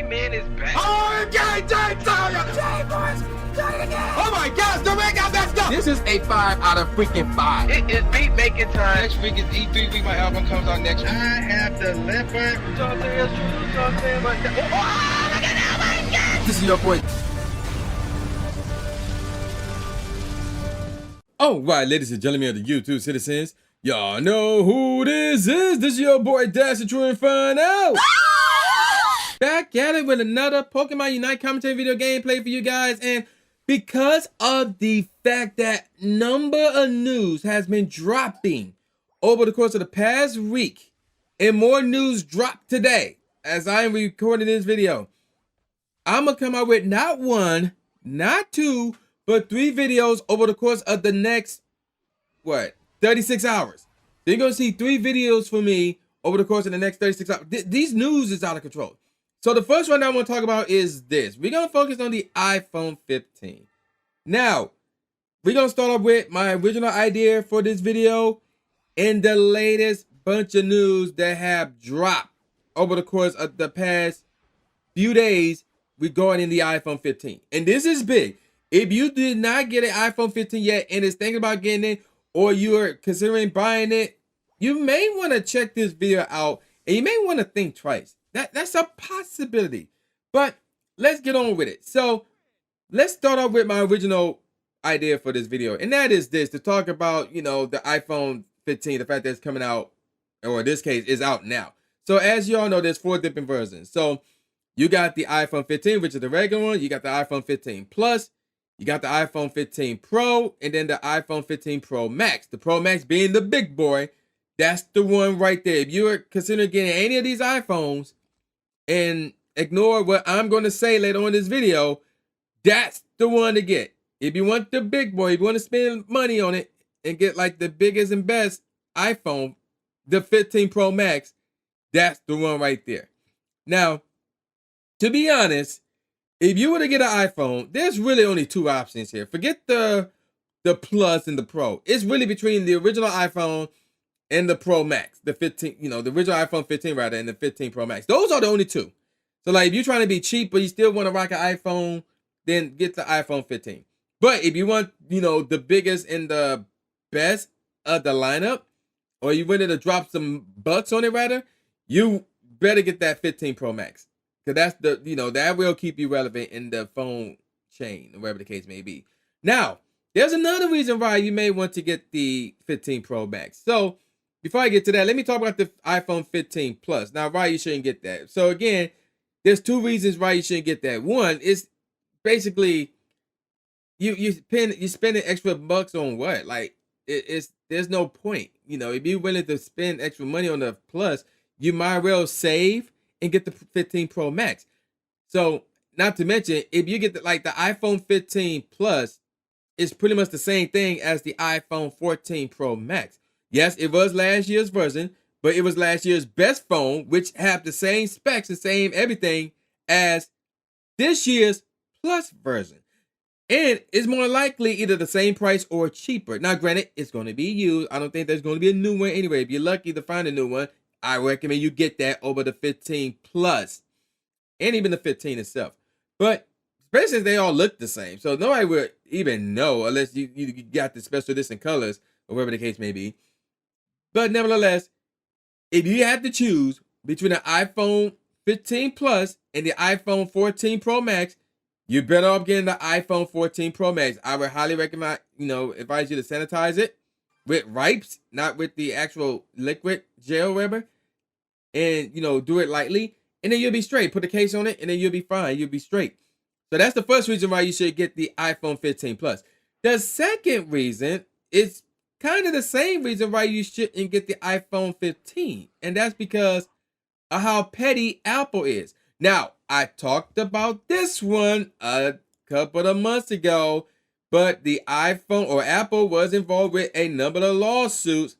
Baby man is back. Oh, okay, boys. Oh my gosh, the ring got messed up. This is a 5 out of freaking 5. It is beat making time. Next week is E3 week. My album comes out next week. I have the leopard. Oh, look at that, my God. This is your boy. All right, ladies and gentlemen of the YouTube citizens, y'all know who this is. This is your boy Dash the True Inferno. Back at it with another Pokemon Unite commentary video gameplay for you guys. And because of the fact that number of news has been dropping over the course of the past week, and more news dropped today as I am recording this video, I'm gonna come out with not one, not two, but 3 videos over the course of the next, 36 hours. So you're gonna see 3 videos from me over the course of the next 36 hours. These news is out of control. So the first one I want to talk about is this. We're gonna focus on the iPhone 15. Now, we're gonna start off with my original idea for this video and the latest bunch of news that have dropped over the course of the past few days regarding the iPhone 15. And this is big. If you did not get an iPhone 15 yet and is thinking about getting it, or you are considering buying it, you may want to check this video out and you may want to think twice. That's a possibility. But let's get on with it. So let's start off with my original idea for this video. And that is this, to talk about, the iPhone 15, the fact that it's coming out, or in this case, is out now. So as you all know, there's 4 different versions. So you got the iPhone 15, which is the regular one. You got the iPhone 15 Plus. You got the iPhone 15 Pro, and then the iPhone 15 Pro Max. The Pro Max being the big boy. That's the one right there. If you're considering getting any of these iPhones, and ignore what I'm going to say later on in this video, that's the one to get. If you want the big boy, if you want to spend money on it and get like the biggest and best iPhone, the 15 Pro Max, that's the one right there. Now, to be honest, if you were to get an iPhone, there's really only 2 options here. Forget the Plus and the Pro. It's really between the original iPhone and the Pro Max, the 15, the original iPhone 15 rather, and the 15 Pro Max. Those are the only 2. So like, if you're trying to be cheap, but you still want to rock an iPhone, then get the iPhone 15. But if you want, the biggest and the best of the lineup, or you wanted to drop some bucks on it rather, you better get that 15 Pro Max. Because that's that will keep you relevant in the phone chain, or whatever the case may be. Now, there's another reason why you may want to get the 15 Pro Max. So, before I get to that, let me talk about the iPhone 15 Plus. Now, why you shouldn't get that. So again, there's 2 reasons why you shouldn't get that. One is basically you spending extra bucks on what? Like there's no point. If you're willing to spend extra money on the Plus, you might well save and get the 15 Pro Max. So, not to mention, if you get the iPhone 15 Plus, it's pretty much the same thing as the iPhone 14 Pro Max. Yes, it was last year's version, but it was last year's best phone, which have the same specs, the same everything as this year's Plus version. And it's more likely either the same price or cheaper. Now, granted, it's going to be used. I don't think there's going to be a new one anyway. If you're lucky to find a new one, I recommend you get that over the 15 Plus and even the 15 itself. But especially since they all look the same, so nobody would even know unless you got the special edition colors or whatever the case may be. But nevertheless, if you had to choose between the iPhone 15 Plus and the iPhone 14 Pro Max, you're better off getting the iPhone 14 Pro Max. I would highly recommend, advise you to sanitize it with wipes, not with the actual liquid gel rubber, and do it lightly, and then you'll be straight. Put the case on it, and then you'll be fine. You'll be straight. So that's the first reason why you should get the iPhone 15 Plus. The second reason is kind of the same reason why you shouldn't get the iPhone 15, and that's because of how petty Apple is. Now, I talked about this one a couple of months ago, but the iPhone or Apple was involved with a number of lawsuits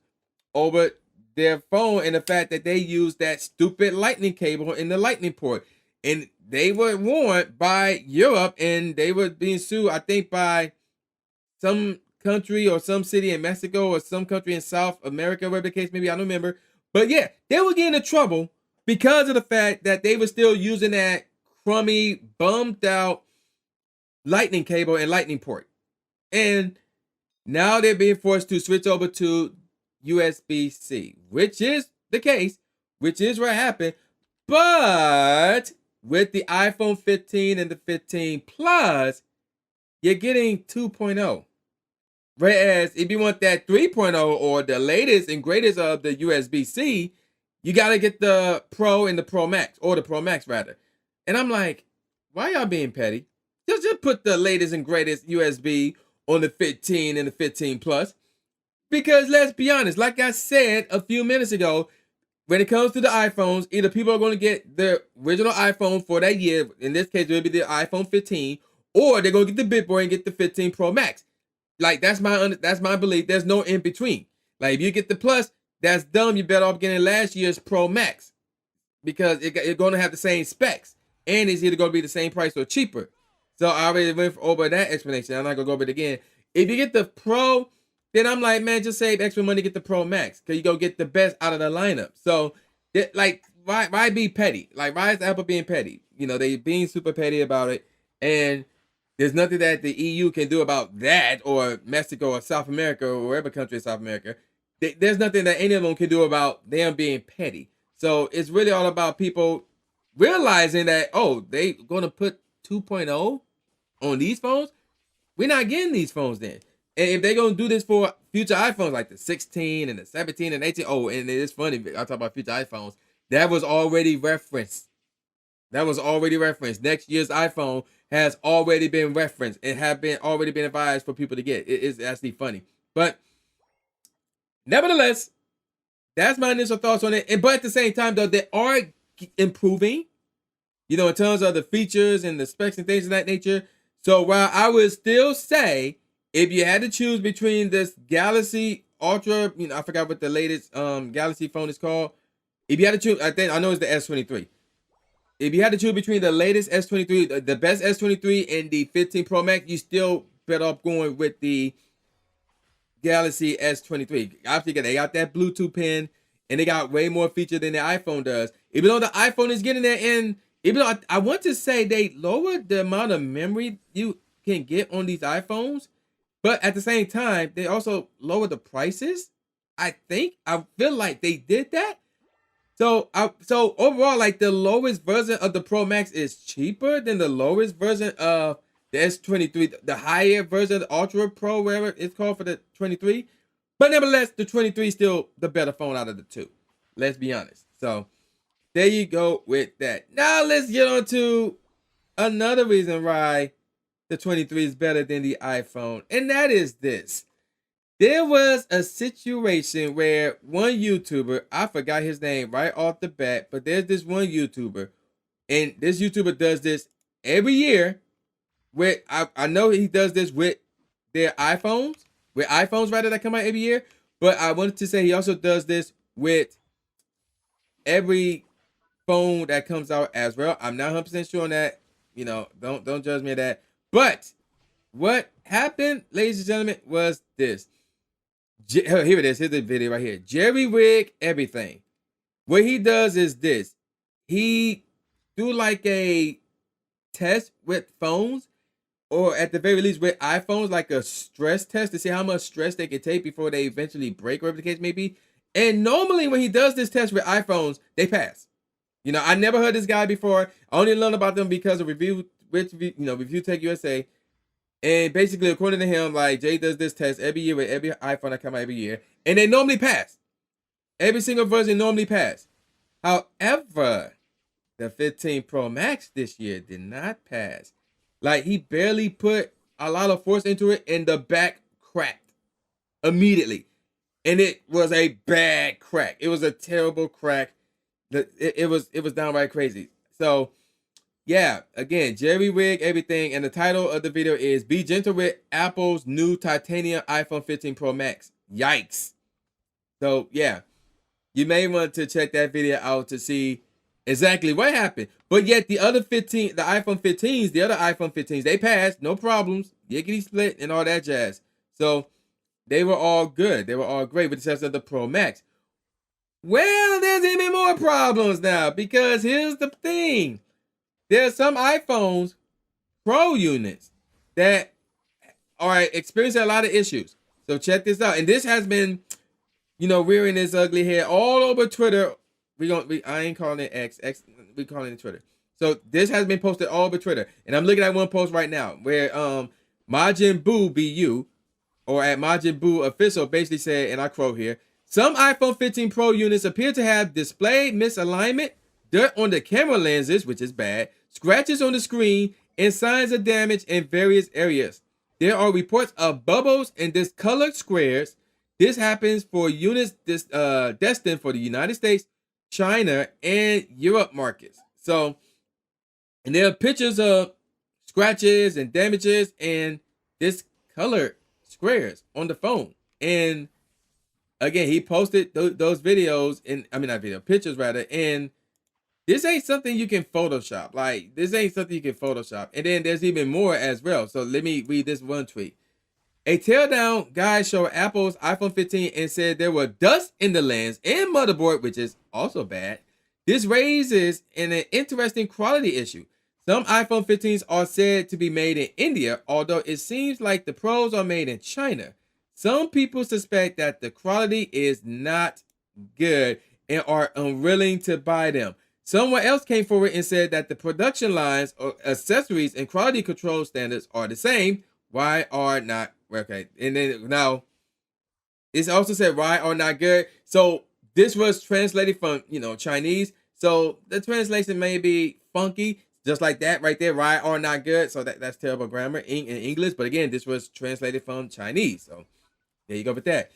over their phone and the fact that they used that stupid lightning cable in the lightning port. And they were warned by Europe, and they were being sued, I think, by some country or some city in Mexico or some country in South America, whatever the case may be, I don't remember. But yeah, they were getting in trouble because of the fact that they were still using that crummy, bummed out lightning cable and lightning port. And now they're being forced to switch over to USB-C, which is the case, which is what happened. But with the iPhone 15 and the 15 Plus, you're getting 2.0. Whereas if you want that 3.0 or the latest and greatest of the USB-C, you got to get the Pro and the Pro Max, or the Pro Max rather. And I'm like, why y'all being petty? Just put the latest and greatest USB on the 15 and the 15 Plus. Because let's be honest, like I said a few minutes ago, when it comes to the iPhones, either people are going to get the original iPhone for that year, in this case it will be the iPhone 15, or they're going to get the Big Boy and get the 15 Pro Max. Like, that's my belief. There's no in between. Like, if you get the Plus, that's dumb. You're better off getting last year's Pro Max, because it's going to have the same specs, and it's either going to be the same price or cheaper. So I already went over that explanation. I'm not going to go over it again. If you get the Pro, then I'm like, man, just save extra money, get the Pro Max, because you go get the best out of the lineup. So, like, why be petty? Like, why is Apple being petty? You know, they being super petty about it, and there's nothing that the EU can do about that, or Mexico or South America or wherever country in South America. There's nothing that any of them can do about them being petty. So it's really all about people realizing that, oh, they going to put 2.0 on these phones? We're not getting these phones then. And if they're going to do this for future iPhones like the 16 and the 17 and 18, oh, and it's funny, I talk about future iPhones, that was already referenced. Next year's iPhone has already been referenced and have been already been advised for people to get. It's actually funny. But nevertheless, that's my initial thoughts on it. But at the same time, though, they are improving, you know, in terms of the features and the specs and things of that nature. So while I would still say, if you had to choose between this Galaxy Ultra, you know, I forgot what the latest Galaxy phone is called. If you had to choose, I know it's the S23. If you had to choose between the latest S23, the best S23 and the 15 Pro Max, you still better off going with the Galaxy S23. Obviously, they got that Bluetooth pin, and they got way more feature than the iPhone does. Even though the iPhone is getting there, and even though I want to say they lowered the amount of memory you can get on these iPhones, but at the same time, they also lowered the prices. I feel like they did that. So overall, like, the lowest version of the Pro Max is cheaper than the lowest version of the S23, the higher version of the Ultra Pro, whatever it's called for the 23. But nevertheless, the 23 is still the better phone out of the two. Let's be honest. So there you go with that. Now let's get on to another reason why the 23 is better than the iPhone, and that is this. There was a situation where one YouTuber, I forgot his name right off the bat, but there's this one YouTuber, and this YouTuber does this every year. With I know he does this with their iPhones, rather, that come out every year. But I wanted to say he also does this with every phone that comes out as well. I'm not 100% sure on that. You know, don't judge me on that. But what happened, ladies and gentlemen, was this. Here it is. Here's the video right here. Jerry Rig Everything. What he does is this. He do like a test with phones, or at the very least with iPhones, like a stress test to see how much stress they can take before they eventually break, whatever the case may be. And normally when he does this test with iPhones, they pass. You know, I never heard this guy before. I only learned about them because of Review Tech USA. And basically, according to him, like, Jay does this test every year with every iPhone that come out every year, and they normally pass. Every single version normally pass. However, the 15 Pro Max this year did not pass. Like, he barely put a lot of force into it, and the back cracked immediately. And it was a bad crack. It was a terrible crack. It was downright crazy. So, yeah, again, Jerry Rig Everything, and the title of the video is Be Gentle with Apple's New Titanium iPhone 15 Pro Max. Yikes. So, yeah, you may want to check that video out to see exactly what happened. But yet the other 15, the iPhone 15s, the other iPhone 15s, they passed, no problems, yickety split and all that jazz. So they were all good. They were all great with the exception of the Pro Max. Well, there's even more problems now, because here's the thing. There are some iPhones Pro units that are experiencing a lot of issues. So check this out. And this has been, rearing its ugly head all over Twitter. I ain't calling it X. We calling it Twitter. So this has been posted all over Twitter. And I'm looking at one post right now where Majin Buu BU or at Majin Buu official basically said, and I quote here, some iPhone 15 Pro units appear to have display misalignment, dirt on the camera lenses, which is bad, scratches on the screen, and signs of damage in various areas. There are reports of bubbles and discolored squares. This happens for units destined for the United States, China, and Europe markets. So, and there are pictures of scratches and damages and discolored squares on the phone. And again, he posted those videos pictures rather, and this ain't something you can Photoshop. Like, this ain't something you can Photoshop. And then there's even more as well. So let me read this one tweet. A teardown guy showed Apple's iPhone 15 and said there were dust in the lens and motherboard, which is also bad. This raises an interesting quality issue. Some iPhone 15s are said to be made in India, although it seems like the Pros are made in China. Some people suspect that the quality is not good and are unwilling to buy them. Someone else came forward and said that the production lines, or accessories, and quality control standards are the same. Why are not okay? And then now, it's also said why are not good. So this was translated from Chinese. So the translation may be funky, just like that right there. Why are not good. So that's terrible grammar in English. But again, this was translated from Chinese. So there you go with that.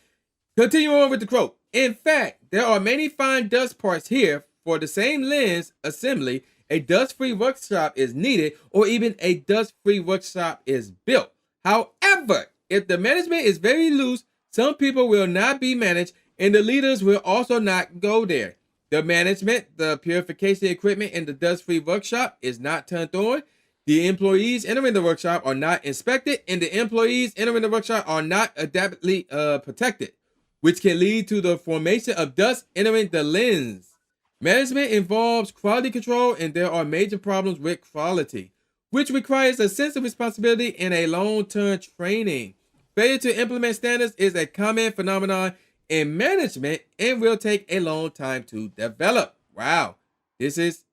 Continue on with the quote. In fact, there are many fine dust parts here. For the same lens assembly, a dust-free workshop is needed, or even a dust-free workshop is built. However, if the management is very loose, some people will not be managed, and the leaders will also not go there. The management, the purification equipment in the dust-free workshop is not turned on. The employees entering the workshop are not inspected, and the employees entering the workshop are not adequately protected, which can lead to the formation of dust entering the lens. Management involves quality control, and there are major problems with quality, which requires a sense of responsibility and a long-term training. Failure to implement standards is a common phenomenon in management and will take a long time to develop. Wow, this is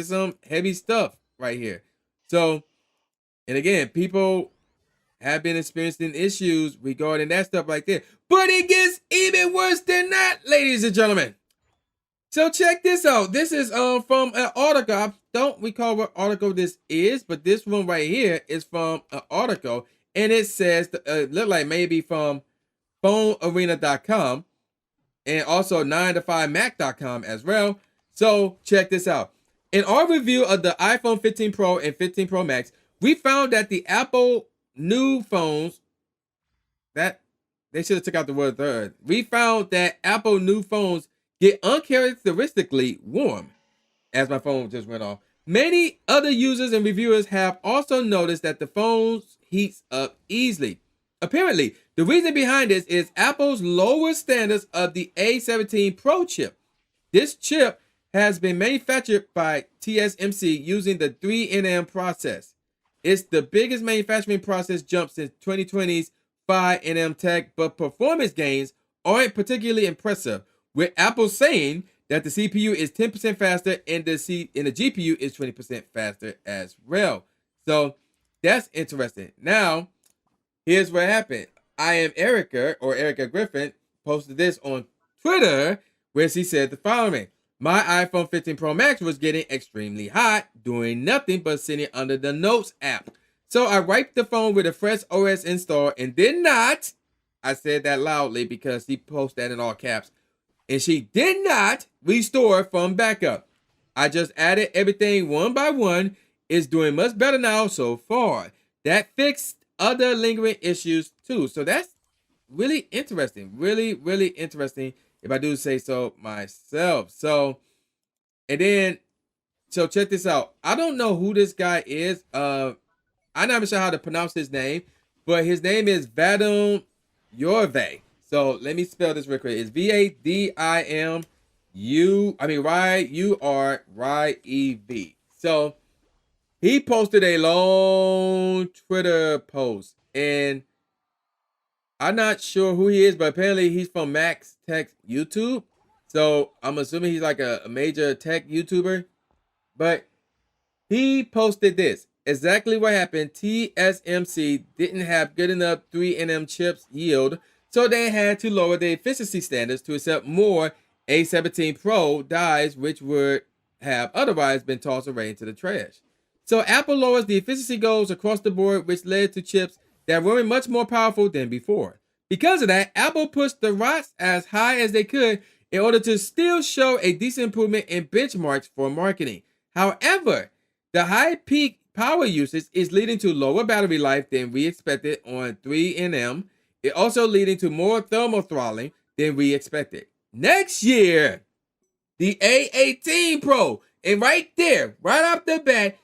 some heavy stuff right here. So, and again, people have been experiencing issues regarding that stuff like that. But it gets even worse than that, ladies and gentlemen. So check this out. This is from an article. I don't recall what article this is, but this one right here is from an article, and it says look like maybe from phonearena.com and also 9to5mac.com as well. So check this out. In our review of the iPhone 15 Pro and 15 Pro Max, we found that the Apple new phones that they should have took out the word third. We found that Apple new phones get uncharacteristically warm, as my phone just went off. Many other users and reviewers have also noticed that the phone heats up easily. Apparently, the reason behind this is Apple's lower standards of the A17 Pro chip. This chip has been manufactured by TSMC using the 3nm process. It's the biggest manufacturing process jump since 2020's 5nm tech, but performance gains aren't particularly impressive, with Apple saying that the CPU is 10% faster and the GPU is 20% faster as well. So that's interesting. Now, here's what happened. I am Erica, or Erica Griffin, posted this on Twitter where she said the following. My iPhone 15 Pro Max was getting extremely hot, doing nothing but sitting under the Notes app. So I wiped the phone with a fresh OS install and did not, I said that loudly because she posted that in all caps, and she did not restore from backup. I just added everything one by one. It's doing much better now so far. That fixed other lingering issues too. So that's really interesting. Really, really interesting, if I do say so myself. So, and then, so check this out. I don't know who this guy is. I'm not even sure how to pronounce his name, but his name is Vadim Yorve. So let me spell this real quick. It's Vadim Yurev. So he posted a long Twitter post, and I'm not sure who he is, but apparently he's from Max Tech YouTube. So I'm assuming he's like a major tech YouTuber. But he posted this. Exactly what happened. TSMC didn't have good enough 3nm chips yield, so they had to lower their efficiency standards to accept more A17 Pro dies, which would have otherwise been tossed away into the trash. So Apple lowers the efficiency goals across the board, which led to chips that weren't much more powerful than before. Because of that, Apple pushed the ROTS as high as they could in order to still show a decent improvement in benchmarks for marketing. However, the high peak power usage is leading to lower battery life than we expected on 3nm. It also leading to more thermal throttling than we expected. Next year, the A18 Pro, and right there, right off the bat,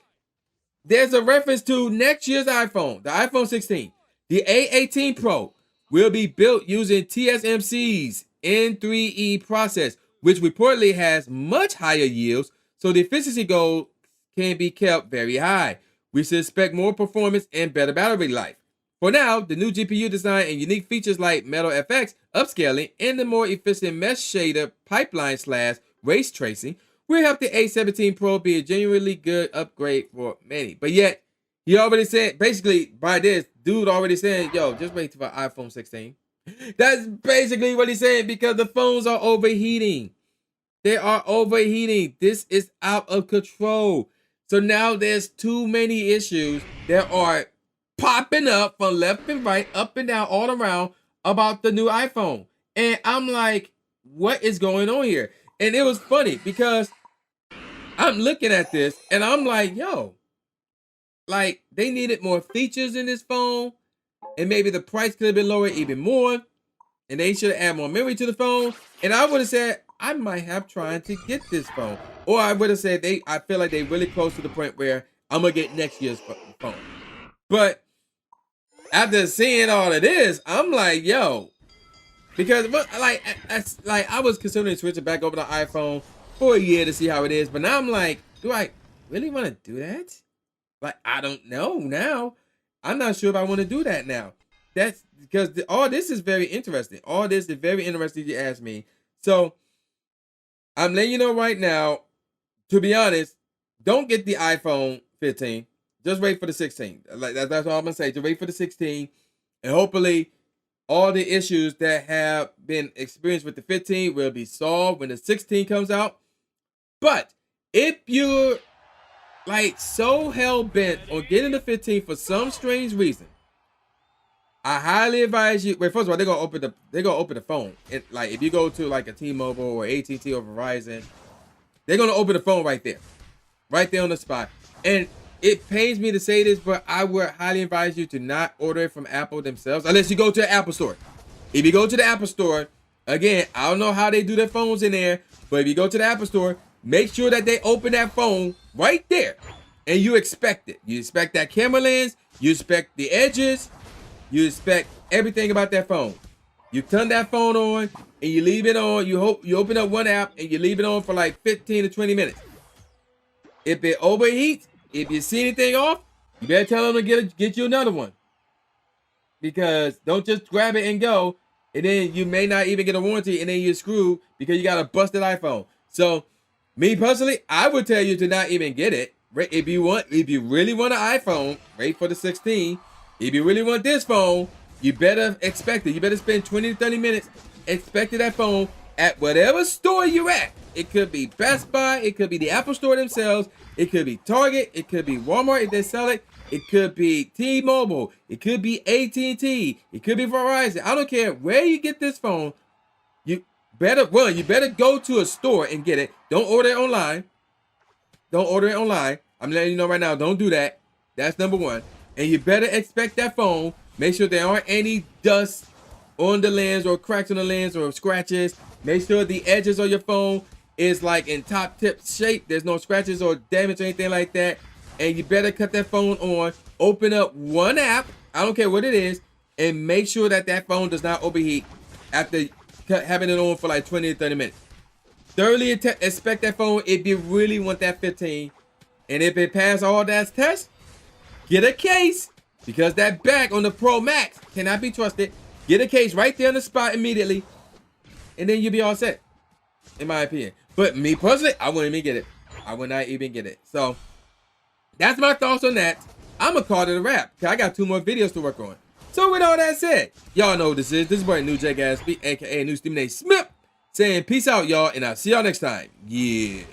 there's a reference to next year's iPhone, the iPhone 16. The A18 Pro will be built using TSMC's N3E process, which reportedly has much higher yields, so the efficiency goal can be kept very high. We should expect more performance and better battery life. For now, the new GPU design and unique features like Metal FX upscaling and the more efficient mesh shader pipeline / race tracing will help the A17 Pro be a genuinely good upgrade for many. But yet, he already said, basically, by this, dude already said, yo, just wait for iPhone 16. That's basically what he's saying, because the phones are overheating. They are overheating. This is out of control. So now there's too many issues that are popping up from left and right, up and down, all around about the new iPhone. And I'm like, what is going on here? And it was funny because I'm looking at this and I'm like, yo, like they needed more features in this phone, and maybe the price could have been lower even more, and they should have added more memory to the phone. And I would have said, I might have tried to get this phone. Or I would have said, I feel like they're really close to the point where I'm going to get next year's phone. But after seeing all of this, I'm like, yo, because I was considering switching back over to iPhone for a year to see how it is. But now I'm like, do I really want to do that? Like, I don't know now. I'm not sure if I want to do that now. That's because all this is very interesting. All this is very interesting, you ask me. So I'm letting you know right now, to be honest, don't get the iPhone 15. Just wait for the 16. Like that's all I'm gonna say. Just wait for the 16, and hopefully all the issues that have been experienced with the 15 will be solved when the 16 comes out. But if you're like so hell bent on getting the 15 for some strange reason, I highly advise you. Wait, first of all, they're gonna open the phone. Like if you go to like a T-Mobile or AT&T or Verizon, they're gonna open the phone right there on the spot. And it pains me to say this, but I would highly advise you to not order it from Apple themselves unless you go to the Apple Store. If you go to the Apple Store, again, I don't know how they do their phones in there, but if you go to the Apple Store, make sure that they open that phone right there, and you expect it. You expect that camera lens. You expect the edges. You expect everything about that phone. You turn that phone on and you leave it on. You open up one app and you leave it on for like 15 to 20 minutes. If it overheats, if you see anything off, you better tell them to get you another one. Because don't just grab it and go, and then you may not even get a warranty, and then you're screwed because you got a busted iPhone. So, me personally, I would tell you to not even get it. If you really want an iPhone, wait for the 16. If you really want this phone, you better expect it. You better spend 20 to 30 minutes expecting that phone at whatever store you're at. It could be Best Buy. It could be the Apple Store themselves. It could be Target. It could be Walmart if they sell it. It could be T-Mobile. It could be AT&T. It could be Verizon. I don't care where you get this phone. You better go to a store and get it. Don't order it online. Don't order it online. I'm letting you know right now, don't do that. That's number one. And you better expect that phone. Make sure there aren't any dust on the lens or cracks on the lens or scratches. Make sure the edges of your phone is like in top tip shape. There's no scratches or damage or anything like that. And you better cut that phone on. Open up one app. I don't care what it is. And make sure that that phone does not overheat after having it on for like 20 to 30 minutes. Thoroughly inspect that phone if you really want that 15. And if it passed all that tests, get a case, because that back on the Pro Max cannot be trusted. Get a case right there on the spot immediately, and then you'll be all set, in my opinion. But me personally, I wouldn't even get it. I would not even get it. So that's my thoughts on that. I'm going to call it a wrap, because I got 2 more videos to work on. So with all that said, y'all know what this is. This is boy New J Gatsby, aka New Stephen A. Smith, saying peace out, y'all, and I'll see y'all next time. Yeah.